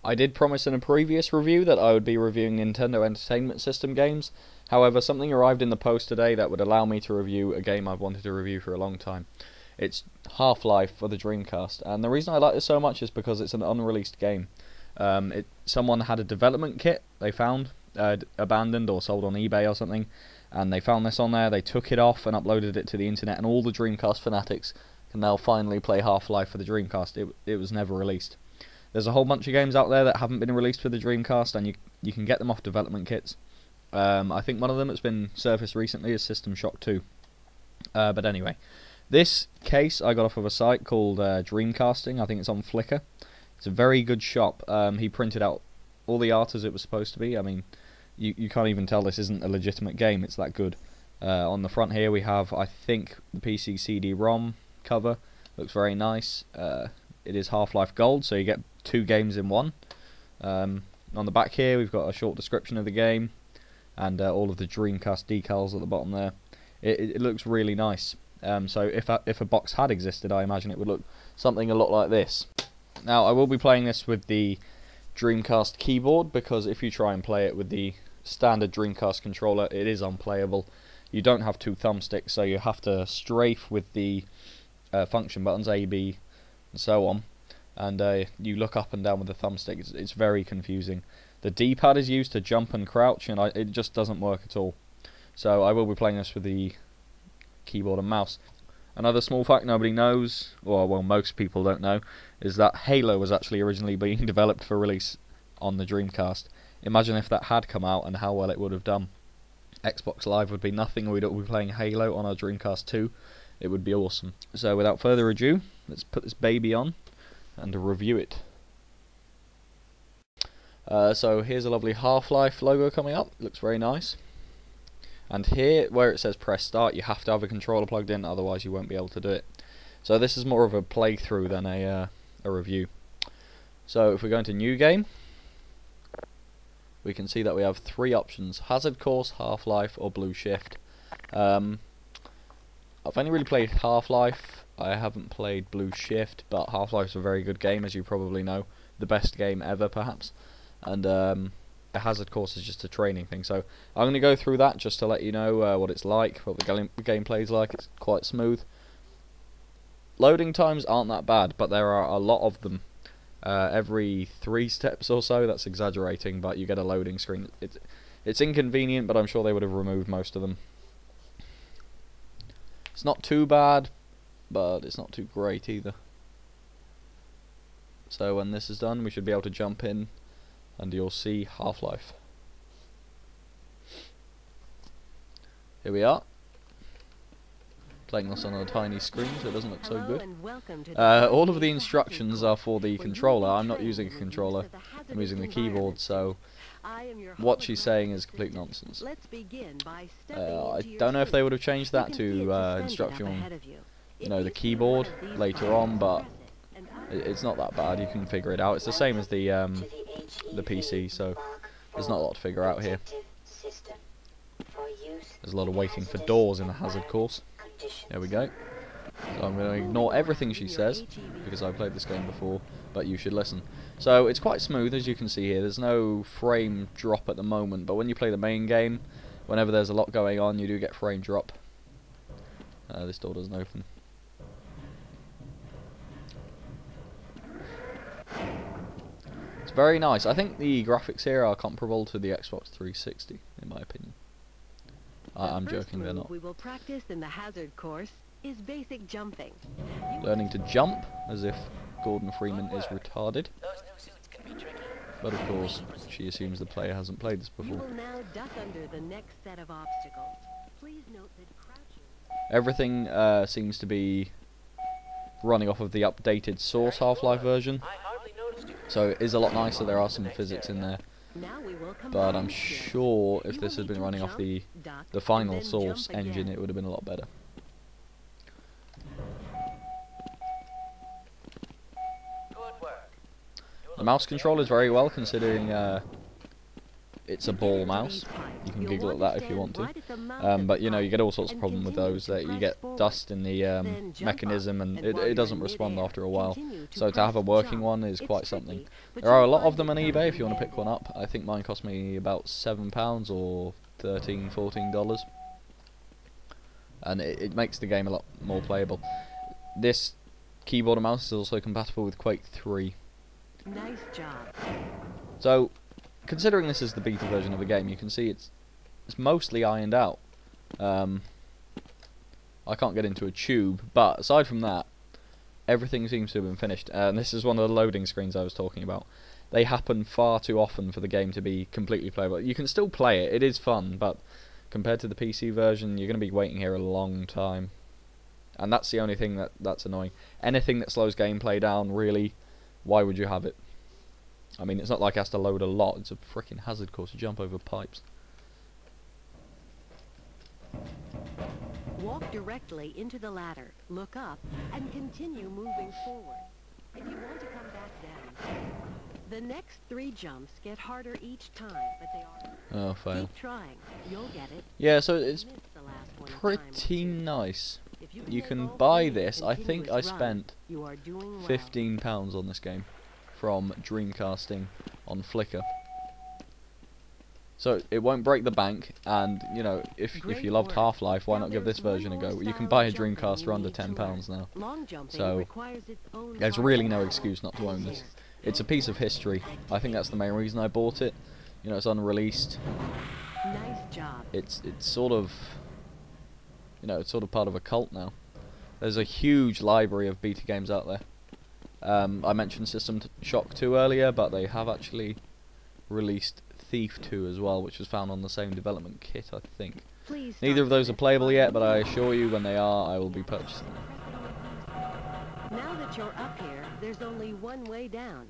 I did promise in a previous review that I would be reviewing Nintendo Entertainment System games. However, something arrived in the post today that would allow me to review a game I've wanted to review for a long time. It's Half-Life for the Dreamcast, and the reason I like this so much is because it's an unreleased game. Someone had a development kit they found abandoned or sold on eBay or something, and they found this on there. They took it off and uploaded it to the internet, and all the Dreamcast fanatics can now finally play Half-Life for the Dreamcast. It was never released. There's a whole bunch of games out there that haven't been released for the Dreamcast, and you can get them off development kits. I think one of them that's been surfaced recently is System Shock 2. But anyway, this case I got off of a site called Dreamcasting. I think it's on Flickr. It's a very good shop. He printed out all the art as it was supposed to be. I mean, you can't even tell this isn't a legitimate game. It's that good. On the front here we have, I think, the PC CD-ROM cover. Looks very nice. It is Half-Life Gold, so you get 2 games in one. On the back here we've got a short description of the game and all of the Dreamcast decals at the bottom there. It looks really nice. So if a box had existed, I imagine it would look something a lot like this. Now I will be playing this with the Dreamcast keyboard, because if you try and play it with the standard Dreamcast controller, it is unplayable. You don't have 2 thumbsticks, so you have to strafe with the function buttons A, B, and so on, and you look up and down with the thumbstick. It's very confusing. The D-pad is used to jump and crouch, and it just doesn't work at all. So I will be playing this with the keyboard and mouse. Another small fact nobody knows, or well, most people don't know, is that Halo was actually originally being developed for release on the Dreamcast. Imagine if that had come out and how well it would have done. Xbox Live would be nothing. We'd be playing Halo on our Dreamcast 2. It would be awesome. So without further ado, let's put this baby on and review it. So here's a lovely Half-Life logo coming up. Looks very nice. And here, where it says press start, you have to have a controller plugged in, otherwise you won't be able to do it. So this is more of a playthrough than a review. So if we go into new game, we can see that we have 3 options: Hazard Course, Half-Life, or Blue Shift. I've only really played Half-Life. I haven't played Blue Shift, but Half-Life's a very good game, as you probably know. The best game ever, perhaps. And the Hazard Course is just a training thing. So I'm going to go through that just to let you know what it's like, what the gameplay's like. It's quite smooth. Loading times aren't that bad, but there are a lot of them. Every 3 steps or so. That's exaggerating, but you get a loading screen. It's inconvenient, but I'm sure they would have removed most of them. It's not too bad, but it's not too great either. So when this is done, we should be able to jump in, and you'll see Half-Life. Here we are. Playing this on a tiny screen, so it doesn't look so good. All of the instructions are for the controller. I'm not using a controller. I'm using the keyboard, so what she's saying is complete nonsense. I don't know if they would have changed that to instruction on, the keyboard later on, but it's not that bad. You can figure it out. It's the same as the PC, so there's not a lot to figure out here. There's a lot of waiting for doors in the Hazard Course. There we go. So I'm going to ignore everything she says, because I've played this game before, but you should listen. So it's quite smooth, as you can see here. There's no frame drop at the moment, but when you play the main game, whenever there's a lot going on, you do get frame drop. This door doesn't open. It's very nice. I think the graphics here are comparable to the Xbox 360, in my opinion. I'm joking, they're not. We will practice in the Hazard Course is basic jumping. Learning to jump, as if Gordon Freeman is retarded. But of course, she assumes the player hasn't played this before. You will now duck under the next set of obstacles. Please note that crouching. Everything seems to be running off of the updated Source Half-Life version. So it is a lot nicer. There are some physics in there. But I'm sure if this had been running off the final Source engine, it would have been a lot better. The mouse control is very well, considering it's a ball mouse. You can giggle at that if you want to. But you know, you get all sorts of problems with those. That you get dust in the mechanism, and it doesn't respond after a while. So to have a working one is quite something. There are a lot of them on eBay if you want to pick one up. I think mine cost me about £7 or $13–14, and it makes the game a lot more playable. This keyboard and mouse is also compatible with Quake 3. Nice job. So, considering this is the beta version of the game, you can see it's mostly ironed out. I can't get into a tube, but aside from that, everything seems to have been finished. And this is one of the loading screens I was talking about. They happen far too often for the game to be completely playable. You can still play it, it is fun, but compared to the PC version, you're going to be waiting here a long time. And that's the only thing that's annoying. Anything that slows gameplay down, really, why would you have it? I mean, it's not like it has to load a lot, it's a freaking hazard course to jump over pipes. Walk directly into the ladder, look up, and continue moving forward. If you want to come back down, the next 3 jumps get harder each time, but they are... Oh, fail. Keep trying. You'll get it. Yeah, so it's Miss the last one a time or pretty two. nice. If You make can all buy 3 in a this. I think I continuous run, spent you are doing well. £15 on this game from Dreamcasting on Flickr. So it won't break the bank, and you know, if Great you loved work. Half-Life, why Now not give this there's one version a more go? You style can buy a of jumping Dreamcast you for under need to £10 learn. now. Long jumping So, requires its own There's hard really no style. excuse not to own this. It's a piece of history. I think that's the main reason I bought it. You know, it's unreleased. Nice job. It's sort of, you know, it's sort of part of a cult now. There's a huge library of beta games out there. I mentioned System Shock 2 earlier, but they have actually released Thief 2 as well, which was found on the same development kit, I think. Please Neither of start those are the playable next yet, one. but I assure you, when they are, I will be purchasing them. Now that you're up here, there's only one way down.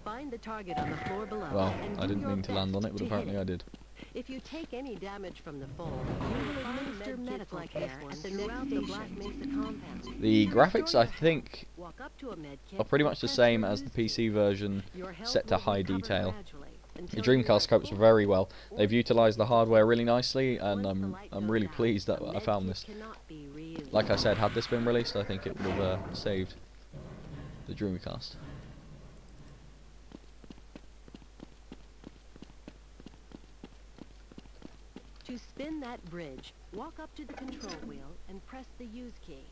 Find the target on the floor below. Well, and I do didn't your mean to land best on it, but to hit apparently I did. If you take any damage from the fall, you will administer medical care at the next station. The Black Mesa compound. The graphics, I think, Walk up to a med kit are pretty much the and same press as the the use key. PC version, Your health set to will high recover detail. gradually The until you Dreamcast are copes full. very well. They've Once utilised the hardware really nicely, and the light I'm goes really out, pleased that the I med found kit this. cannot be reused. Like I said, had this been released, I think it would have saved the Dreamcast. To spin that bridge, walk up to the control wheel and press the use key.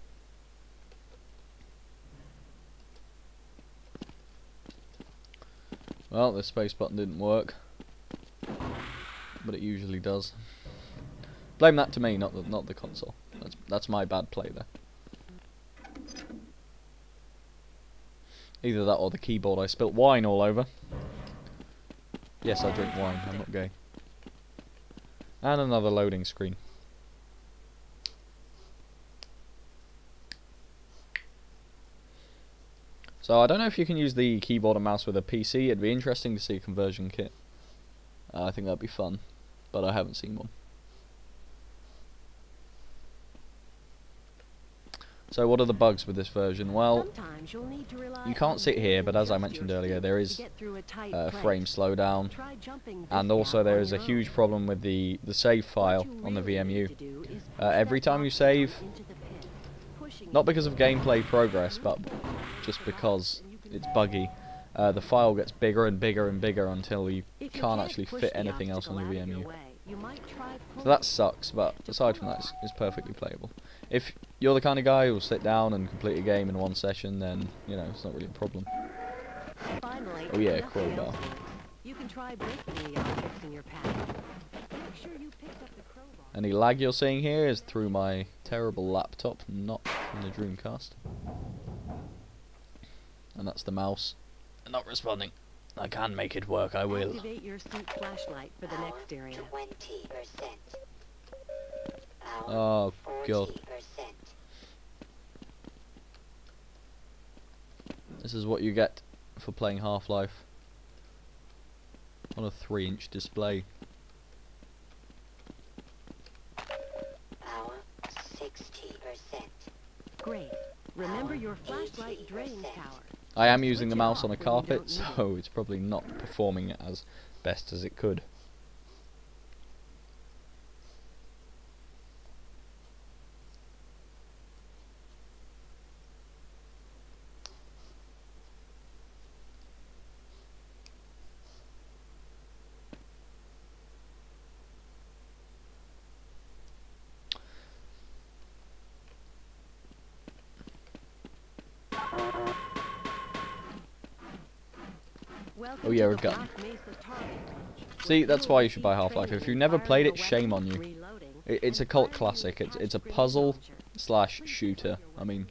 Well, the space button didn't work, but it usually does. Blame that to me, not the console. That's my bad play there. Either that or the keyboard. I spilt wine all over. Yes, I drink wine. I'm not gay. And another loading screen. So I don't know if you can use the keyboard and mouse with a PC. It'd be interesting to see a conversion kit. I think that'd be fun, but I haven't seen one. So what are the bugs with this version? Well, Sometimes you'll need to rely you can't on sit here, but as I just mentioned your earlier, feet there to is get through a tight frame place. slowdown, Try jumping this and also gap there on is a your huge own. problem with the save What file you on the really need VMU. to do is Every push that time you box save, down into the pit, pushing not it because of gameplay progress, but just because it's buggy, the file gets bigger and bigger and bigger until you If you can't actually push fit the anything else on obstacle the out of your VMU. way, you might try So pulling that it. sucks, but aside from that, it's perfectly playable. If you're the kind of guy who'll sit down and complete a game in one session, then, you know, it's not really a problem. Finally, Oh yeah, if nothing crowbar. else works, you can try breaking the objects in your path. Make sure you picked up the crowbar. Any lag you're seeing here is through my terrible laptop, not from the Dreamcast. And that's the mouse. Not responding. I can make it work, I will. Activate your suit flashlight for the next area. 20%. Oh, God. 40%. This is what you get for playing Half-Life on a 3-inch display. Power 60%. Great. Remember your flashlight drains power. I am using the Switch it mouse on a off when you carpet, don't need it. so it's probably not performing as best as it could. Welcome Oh yeah, to we're the gun. Black Mesa target range. See, that's why you should buy Half-Life. If you've never played it, shame on you. Reloading, It's a and cult firing classic. your It's a catch puzzle grenade launcher. slash shooter. I mean,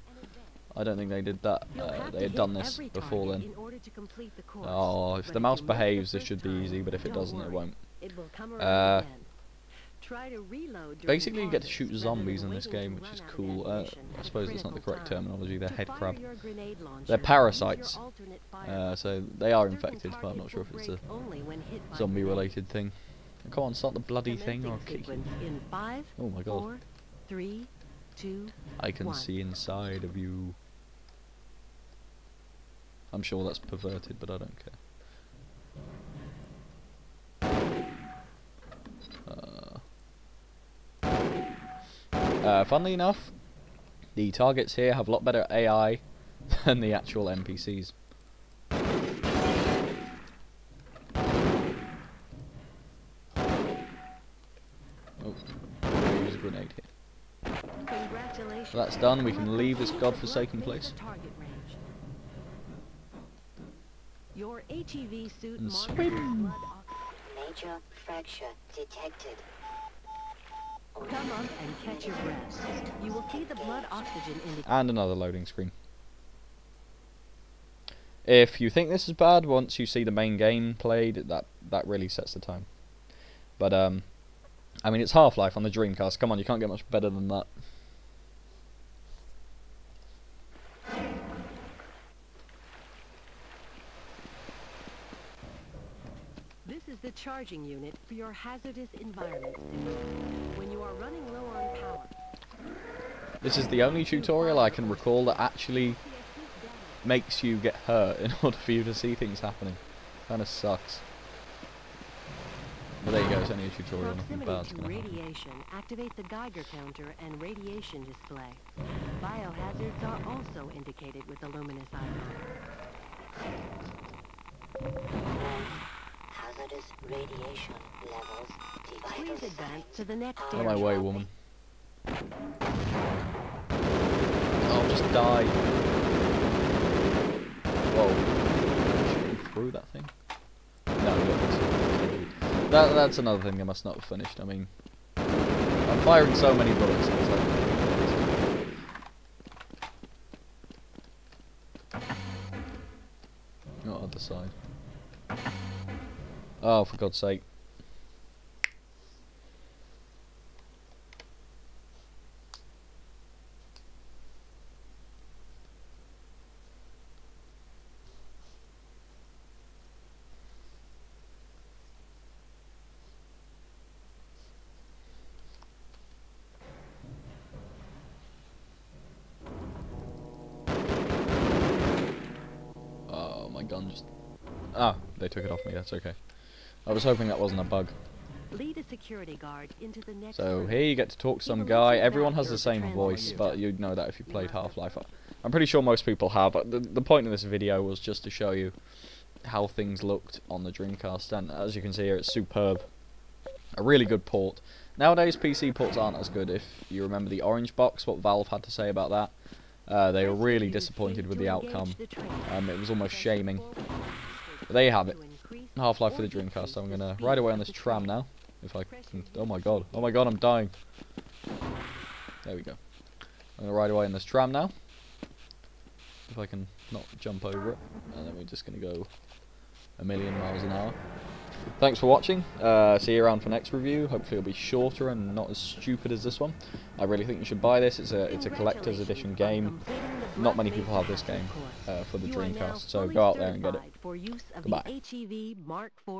I don't think they did that. You'll have They to had hit done this every before target then. in order to complete the course. Oh, if But the mouse you miss behaves, the this should be first easy, time, but if it don't doesn't, it worry. won't. It will come around again. Try to reload during Basically, you get to pauses shoot rather zombies than in this waiting to game, which is run out of cool. ammunition I at a suppose that's not the critical correct time. terminology. They're To head fire crab. your grenade launcher, They're use your parasites. alternate fire. So they are Certain infected, but I'm not targets sure if will it's a break only when hit by zombie-related thing. Come on, start the bloody grenades. thing, or I'll kick you. Sequence in 5, Oh my god. 4, 3, 2. I can 1. see inside of you. I'm sure that's perverted, but I don't care. Funnily enough, the targets here have a lot better AI than the actual NPCs. Oh, I'm gonna use a grenade here. Congratulations. So that's done. We You can have leave this completed the godforsaken Black place. Mesa target range. Your HEV suit And monitors swim. blood oxygen. Major fracture detected. Come up and catch your breath. You will see the blood oxygen indicator. And another loading screen. If you think this is bad, once you see the main game played, that really sets the tone. But I mean, it's Half-Life on the Dreamcast. Come on, you can't get much better than that. This is the charging unit for your hazardous environment suit. When you are running low on power, This is the only tutorial I can recall that actually makes you get hurt in order for you to see things happening. Kinda sucks. But there you go, it's only a tutorial, nothing proximity bad's to gonna happen. radiation activate the Geiger counter and radiation display. Biohazards are also indicated with the luminous icon. Hazardous radiation levels. Please Vital advance signs to the next are Out of my way, dropping. woman. I'll just die. Whoa. Shooting through that thing? No, look, that's another thing I must not have finished. I mean, I'm firing so many bullets. It's like... Not other side. Oh, for God's sake. Oh, my gun just... Ah, they took it off me, that's okay. I was hoping that wasn't a bug. Lead a security guard into the next So room. here you get to talk to some Keep a guy. looking Everyone back has the during same the voice, transport. but you'd know that if you played Half-Life. I'm pretty sure most people have. The point of this video was just to show you how things looked on the Dreamcast, and as you can see here, it's superb. A really good port. Nowadays, PC ports aren't as good. If you remember the Orange Box, what Valve had to say about that, they were really disappointed with the outcome. It was almost shaming. But there you have it. Half-Life for the Dreamcast. I'm gonna ride away on this tram now. If I can... Oh my god, I'm dying. There we go. I'm gonna ride away on this tram now. If I can not jump over it. And then we're just gonna go a million miles an hour. Thanks for watching. See you around for next review. Hopefully it'll be shorter and not as stupid as this one. I really think you should buy this. It's a collector's edition game. Not many people have this game for the Dreamcast, so go out there and get it. For use of Goodbye. the HEV Mark IV